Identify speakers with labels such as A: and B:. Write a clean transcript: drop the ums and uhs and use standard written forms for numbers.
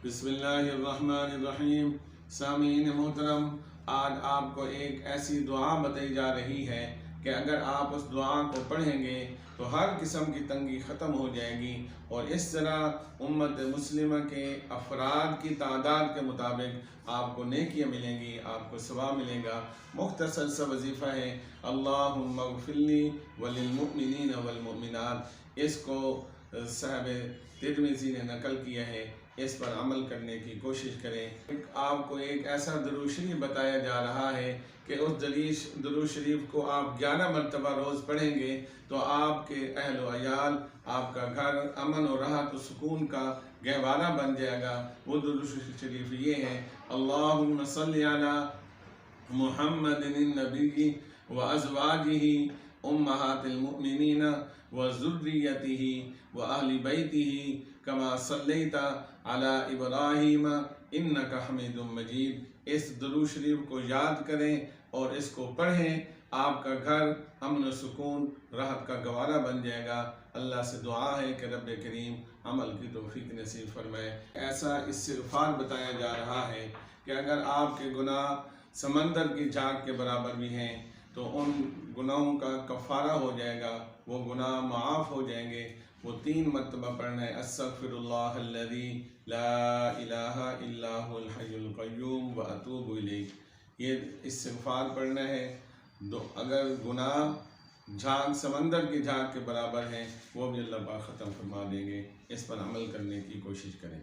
A: बिस्मिल्लाहिर्रहमानिर्रहीम। सामीन मोहतरम, आज आपको एक ऐसी दुआ बताई जा रही है कि अगर आप उस दुआ को पढ़ेंगे तो हर किस्म की तंगी ख़त्म हो जाएगी और इस तरह उम्मत मुस्लिमा के अफराद की तादाद के मुताबिक आपको नेकियां मिलेंगी, आपको सवाब मिलेगा। मुख्तसर सा वजीफ़ा है, अल्लाहुम्मा ग़फ़िरली वलिल मुमिनीन वल मुमिनात। इसको साहब तिरमिज़ी ने नकल किया है, इस पर अमल करने की कोशिश करें। आपको एक ऐसा दुरूद शरीफ बताया जा रहा है कि उस दुरूद शरीफ को आप 11 मरतबा रोज़ पढ़ेंगे तो आपके अहल व अयाल, आपका घर अमन और राहत व सुकून का गहवारा बन जाएगा। वो दुरूद शरीफ ये है, अल्लाहुम्मा सल्लि अला मुहम्मदिन नबी व अज़वाजिही उम्महातिल मुमिनीन व ज़ुर्रियतिही व अहली बैतिही कमा सल्लैता अला इब्राहीम इन्नका हमीदुम मजीद। इस दुरूद शरीफ को याद करें और इसको पढ़ें, आपका घर अमन सुकून राहत का गवारा बन जाएगा। अल्लाह से दुआ है कि रब करीम अमल की तौफीक नसीब फरमाए। ऐसा इस्तिग़फ़ार बताया जा रहा है कि अगर आपके गुनाह समंदर की झाग के बराबर भी हैं तो उन गुनाहों का कफ़ारा हो जाएगा, वो गुनाह माफ़ हो जाएंगे। वो 3 मरतबा पढ़ना है, अस्तग़फ़िरुल्लाहल्लज़ी ला इलाहा इल्ला हुवल हय्युल क़य्यूम व अतूबु इलैह। ये इस्तिग़फ़ार पढ़ना है। अगर गुनाह झाग समंदर की झाग के बराबर हैं वो भी अल्लाह पाक ख़त्म फरमा देंगे। इस पर अमल करने की कोशिश करें।